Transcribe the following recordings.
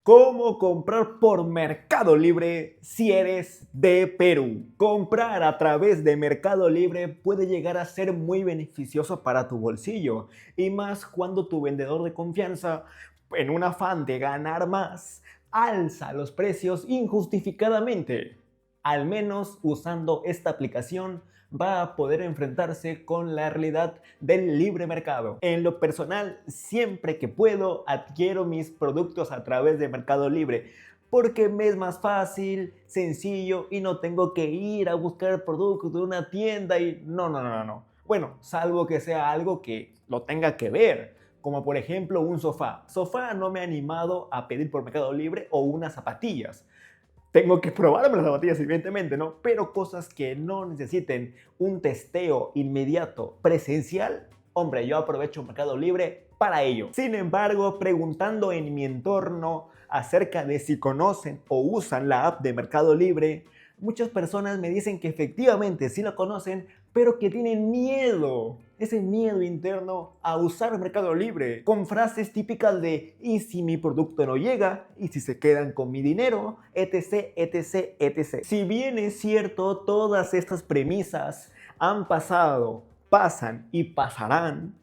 ¿Cómo comprar por Mercado Libre si eres de Perú? Comprar a través de Mercado Libre puede llegar a ser muy beneficioso para tu bolsillo, y más cuando tu vendedor de confianza, en un afán de ganar más, alza los precios injustificadamente. Al menos usando esta aplicación va a poder enfrentarse con la realidad del libre mercado. En lo personal, siempre que puedo, adquiero mis productos a través de Mercado Libre porque me es más fácil, sencillo y no tengo que ir a buscar productos de una tienda y no. Bueno, salvo que sea algo que lo tenga que ver, como por ejemplo un sofá. Sofá no me ha animado a pedir por Mercado Libre, o unas zapatillas. Tengo que probarme las zapatillas, evidentemente, ¿no? Pero cosas que no necesiten un testeo inmediato presencial, hombre, yo aprovecho Mercado Libre para ello. Sin embargo, preguntando en mi entorno acerca de si conocen o usan la app de Mercado Libre, muchas personas me dicen que efectivamente sí la conocen, pero que tienen miedo, ese miedo interno a usar Mercado Libre, con frases típicas de ¿y si mi producto no llega? ¿Y si se quedan con mi dinero? Etc, etc, etc. Si bien es cierto, todas estas premisas han pasado, pasan y pasarán,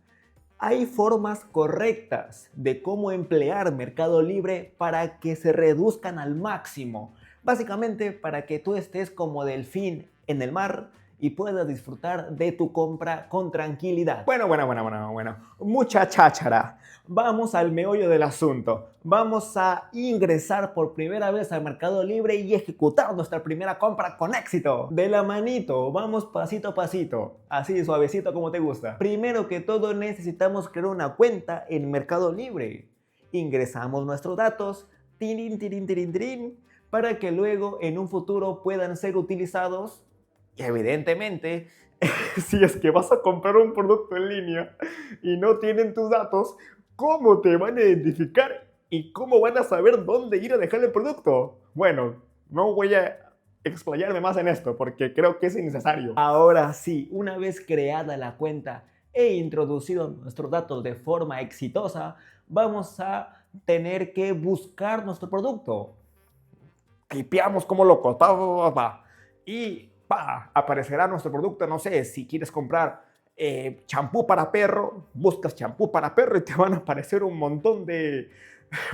hay formas correctas de cómo emplear Mercado Libre para que se reduzcan al máximo. Básicamente para que tú estés como delfín en el mar y puedas disfrutar de tu compra con tranquilidad. Bueno. Mucha cháchara. Vamos al meollo del asunto. Vamos a ingresar por primera vez al Mercado Libre y ejecutar nuestra primera compra con éxito. De la manito, vamos pasito a pasito, así suavecito como te gusta. Primero que todo necesitamos crear una cuenta en Mercado Libre. Ingresamos nuestros datos, tirin, para que luego en un futuro puedan ser utilizados. Y evidentemente, si es que vas a comprar un producto en línea y no tienen tus datos, ¿cómo te van a identificar y cómo van a saber dónde ir a dejar el producto? Bueno, no voy a explayarme más en esto porque creo que es innecesario. Ahora sí, una vez creada la cuenta e introducido nuestros datos de forma exitosa, vamos a tener que buscar nuestro producto. Tipeamos como locos, y aparecerá nuestro producto. No sé, si quieres comprar champú para perro, buscas champú para perro y te van a aparecer un montón de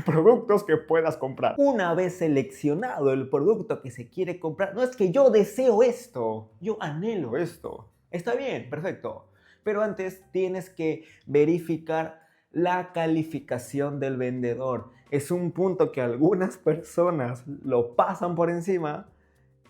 productos que puedas comprar. Una vez seleccionado el producto que se quiere comprar, no es que yo deseo esto, yo anhelo esto. Está bien, perfecto. Pero antes tienes que verificar la calificación del vendedor. Es un punto que algunas personas lo pasan por encima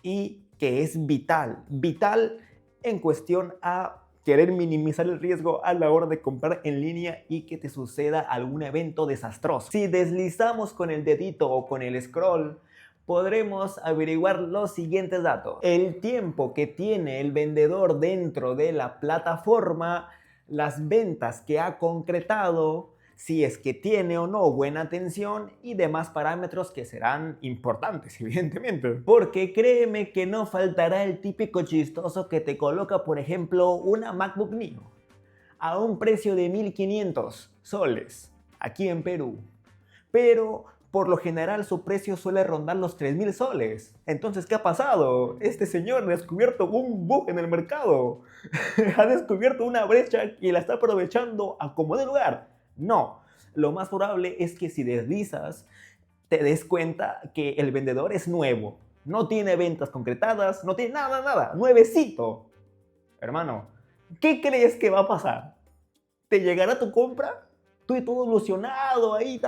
y que es vital en cuestión a querer minimizar el riesgo a la hora de comprar en línea y que te suceda algún evento desastroso. Si deslizamos con el dedito o con el scroll, podremos averiguar los siguientes datos: el tiempo que tiene el vendedor dentro de la plataforma, las ventas que ha concretado, si es que tiene o no buena atención y demás parámetros que serán importantes, evidentemente. Porque créeme que no faltará el típico chistoso que te coloca, por ejemplo, una MacBook Neo a un precio de 1.500 soles aquí en Perú. Pero por lo general su precio suele rondar los 3.000 soles. Entonces, ¿qué ha pasado? Este señor ha descubierto un bug en el mercado. Ha descubierto una brecha y la está aprovechando a como de lugar. No, lo más probable es que si deslizas te des cuenta que el vendedor es nuevo. No tiene ventas concretadas, no tiene nada, nuevecito. Hermano, ¿qué crees que va a pasar? ¿Te llegará tu compra? Tú y todo ilusionado ahí,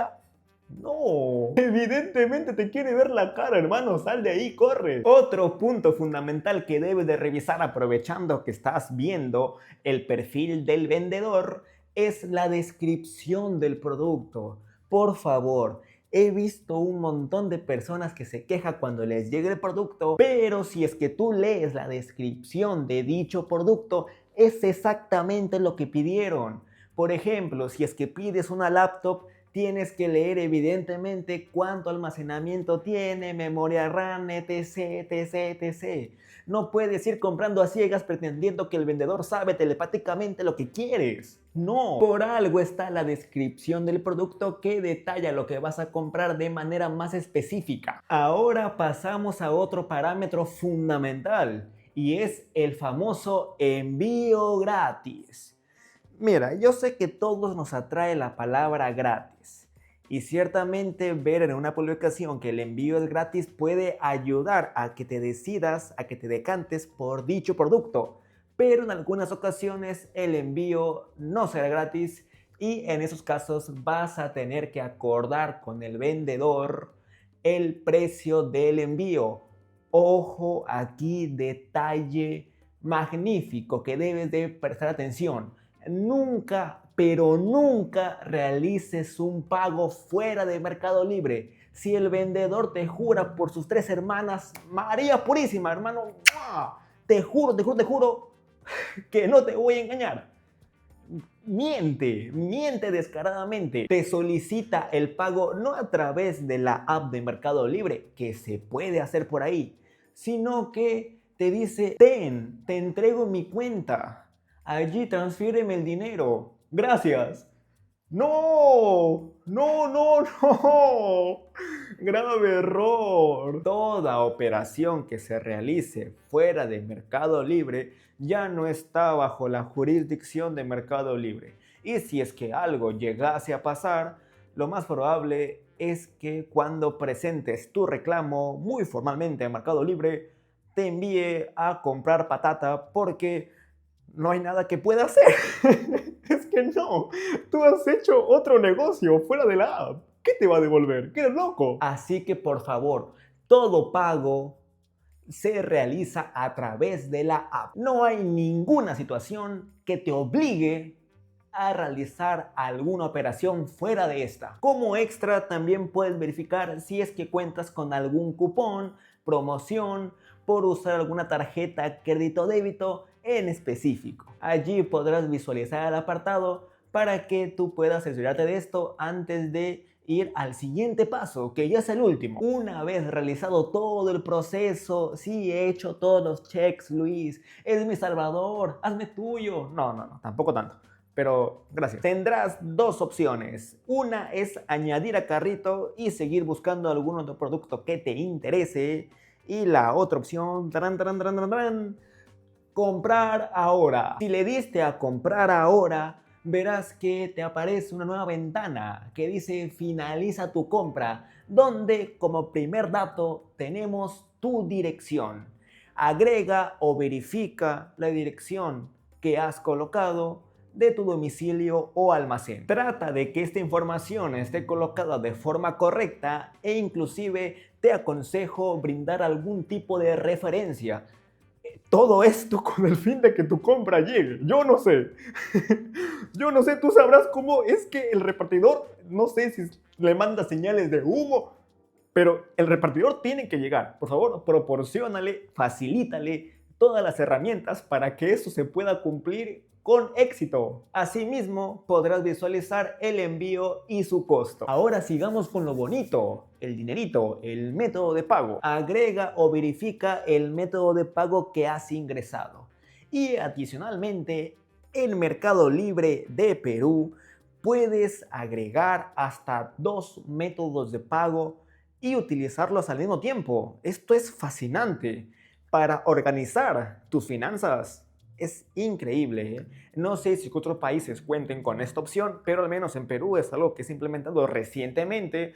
no, evidentemente te quiere ver la cara, hermano, sal de ahí, corre. Otro punto fundamental que debes de revisar aprovechando que estás viendo el perfil del vendedor es la descripción del producto. Por favor, he visto un montón de personas que se quejan cuando les llega el producto, pero si es que tú lees la descripción de dicho producto, es exactamente lo que pidieron. Por ejemplo, si es que pides una laptop, tienes que leer evidentemente cuánto almacenamiento tiene, memoria RAM, etc, etc, etc. No puedes ir comprando a ciegas pretendiendo que el vendedor sabe telepáticamente lo que quieres. No, por algo está la descripción del producto que detalla lo que vas a comprar de manera más específica. Ahora pasamos a otro parámetro fundamental y es el famoso envío gratis. Mira, yo sé que todos nos atrae la palabra gratis y ciertamente ver en una publicación que el envío es gratis puede ayudar a que te decidas, a que te decantes por dicho producto, pero en algunas ocasiones el envío no será gratis y en esos casos vas a tener que acordar con el vendedor el precio del envío. Ojo, aquí detalle magnífico que debes de prestar atención. Nunca, pero nunca realices un pago fuera de Mercado Libre. Si el vendedor te jura por sus 3 hermanas, María Purísima, hermano, ¡mua!, te juro, te juro, te juro que no te voy a engañar. Miente descaradamente. Te solicita el pago no a través de la app de Mercado Libre, que se puede hacer por ahí, sino que te dice, te entrego mi cuenta. Allí transfiéreme el dinero. Gracias. No, no, no, no. Grave error. Toda operación que se realice fuera de Mercado Libre ya no está bajo la jurisdicción de Mercado Libre. Y si es que algo llegase a pasar, lo más probable es que cuando presentes tu reclamo muy formalmente a Mercado Libre, te envíe a comprar patata porque no hay nada que pueda hacer. Es que no, tú has hecho otro negocio fuera de la app. ¿Qué te va a devolver? ¿Qué eres loco? Así que por favor, todo pago se realiza a través de la app. No hay ninguna situación que te obligue a realizar alguna operación fuera de esta. Como extra, también puedes verificar si es que cuentas con algún cupón, promoción, por usar alguna tarjeta crédito o débito en específico. Allí podrás visualizar el apartado para que tú puedas asegurarte de esto antes de ir al siguiente paso, que ya es el último. Una vez realizado todo el proceso, sí, he hecho todos los checks, Luis, es mi salvador, hazme tuyo. No, tampoco tanto. Pero gracias. Tendrás dos opciones. Una es añadir a carrito y seguir buscando algún otro producto que te interese. Y la otra opción, comprar ahora. Si le diste a comprar ahora, verás que te aparece una nueva ventana que dice finaliza tu compra, donde como primer dato tenemos tu dirección. Agrega o verifica la dirección que has colocado de tu domicilio o almacén. Trata de que esta información esté colocada de forma correcta e inclusive te aconsejo brindar algún tipo de referencia. Todo esto con el fin de que tu compra llegue. Yo no sé. Yo no sé, tú sabrás cómo es que el repartidor, no sé si le manda señales de humo, pero el repartidor tiene que llegar. Por favor, proporciónale, facilítale todas las herramientas para que eso se pueda cumplir con éxito. Asimismo, podrás visualizar el envío y su costo. Ahora sigamos con lo bonito, el dinerito, el método de pago. Agrega o verifica el método de pago que has ingresado. Y adicionalmente, en Mercado Libre de Perú, puedes agregar hasta 2 métodos de pago y utilizarlos al mismo tiempo. Esto es fascinante para organizar tus finanzas. Es increíble, ¿eh? No sé si otros países cuenten con esta opción, pero al menos en Perú es algo que se ha implementado recientemente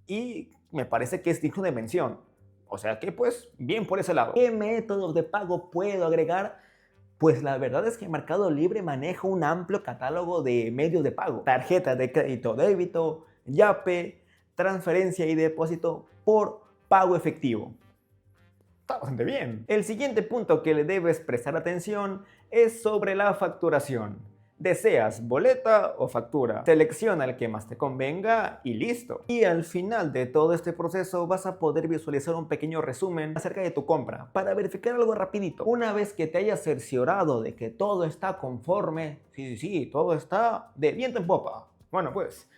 y me parece que es digno de mención. O sea que pues bien por ese lado. ¿Qué métodos de pago puedo agregar? Pues la verdad es que Mercado Libre maneja un amplio catálogo de medios de pago. Tarjetas de crédito, débito, Yape, transferencia y depósito por pago efectivo. Está bastante bien. El siguiente punto que le debes prestar atención es sobre la facturación. ¿Deseas boleta o factura? Selecciona el que más te convenga y listo. Y al final de todo este proceso vas a poder visualizar un pequeño resumen acerca de tu compra para verificar algo rapidito. Una vez que te hayas cerciorado de que todo está conforme, sí, todo está de viento en popa. Bueno, pues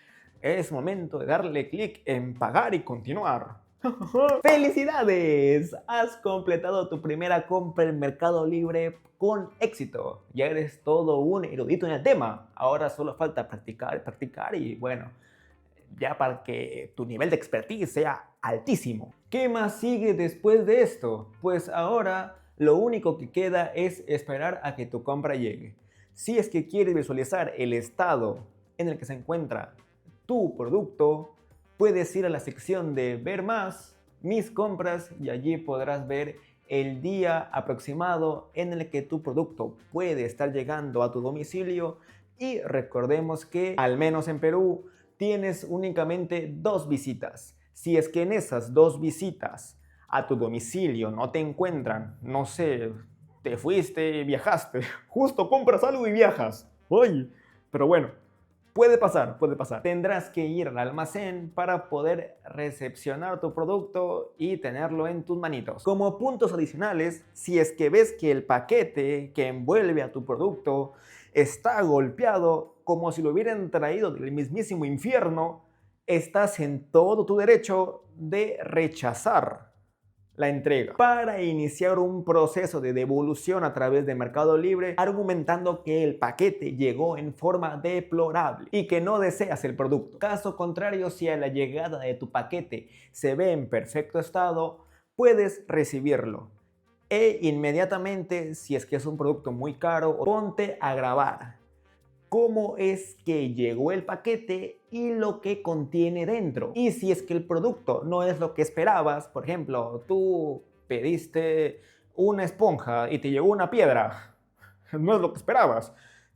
Es momento de darle clic en pagar y continuar. ¡Felicidades! Has completado tu primera compra en Mercado Libre con éxito. Ya eres todo un erudito en el tema. Ahora solo falta practicar, practicar y bueno, ya para que tu nivel de expertise sea altísimo. ¿Qué más sigue después de esto? Pues ahora lo único que queda es esperar a que tu compra llegue. Si es que quieres visualizar el estado en el que se encuentra tu producto, puedes ir a la sección de ver más, mis compras, y allí podrás ver el día aproximado en el que tu producto puede estar llegando a tu domicilio. Y recordemos que, al menos en Perú, tienes únicamente 2 visitas. Si es que en esas 2 visitas a tu domicilio no te encuentran, no sé, te fuiste, viajaste, justo compras algo y viajas. ¡Ay! Pero bueno, puede pasar, puede pasar. Tendrás que ir al almacén para poder recepcionar tu producto y tenerlo en tus manitos. Como puntos adicionales, si es que ves que el paquete que envuelve a tu producto está golpeado como si lo hubieran traído del mismísimo infierno, estás en todo tu derecho de rechazar la entrega para iniciar un proceso de devolución a través de Mercado Libre, argumentando que el paquete llegó en forma deplorable y que no deseas el producto. Caso contrario, si a la llegada de tu paquete se ve en perfecto estado, puedes recibirlo e inmediatamente, si es que es un producto muy caro, ponte a grabar cómo es que llegó el paquete y lo que contiene dentro. Y si es que el producto no es lo que esperabas, por ejemplo, tú pediste una esponja y te llegó una piedra, no es lo que esperabas,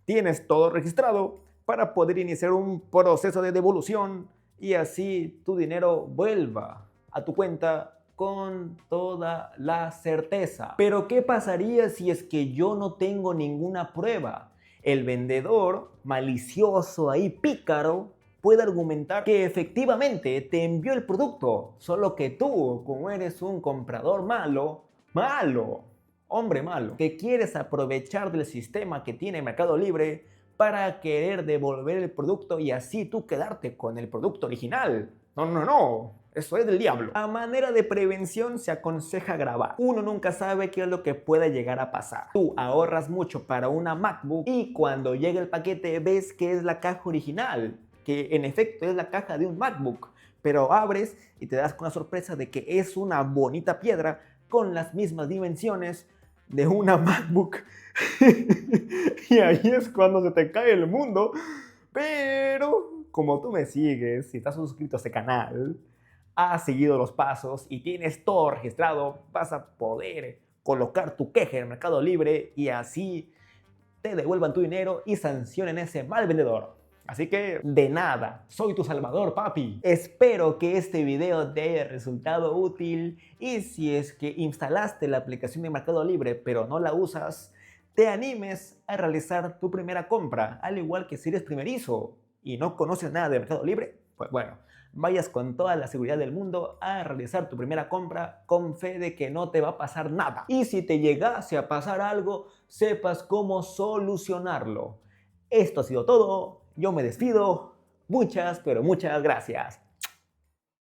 tienes todo registrado para poder iniciar un proceso de devolución y así tu dinero vuelva a tu cuenta con toda la certeza. Pero ¿qué pasaría si es que yo no tengo ninguna prueba? El vendedor, malicioso ahí, pícaro, puede argumentar que efectivamente te envió el producto, solo que tú, como eres un comprador malo, hombre malo, que quieres aprovechar del sistema que tiene Mercado Libre para querer devolver el producto y así tú quedarte con el producto original. No, eso es del diablo. A manera de prevención se aconseja grabar. Uno nunca sabe qué es lo que puede llegar a pasar. Tú ahorras mucho para una MacBook y cuando llega el paquete ves que es la caja original, que en efecto es la caja de un MacBook, pero abres y te das con la sorpresa de que es una bonita piedra con las mismas dimensiones de una MacBook. Y ahí es cuando se te cae el mundo. Pero como tú me sigues, si estás suscrito a este canal, has seguido los pasos y tienes todo registrado, vas a poder colocar tu queja en Mercado Libre y así te devuelvan tu dinero y sancionen a ese mal vendedor. Así que, de nada, soy tu salvador, papi. Espero que este video te haya resultado útil y si es que instalaste la aplicación de Mercado Libre pero no la usas, te animes a realizar tu primera compra, al igual que si eres primerizo y no conoces nada de Mercado Libre, pues bueno, vayas con toda la seguridad del mundo a realizar tu primera compra con fe de que no te va a pasar nada. Y si te llegase a pasar algo, sepas cómo solucionarlo. Esto ha sido todo, yo me despido, muchas, pero muchas gracias.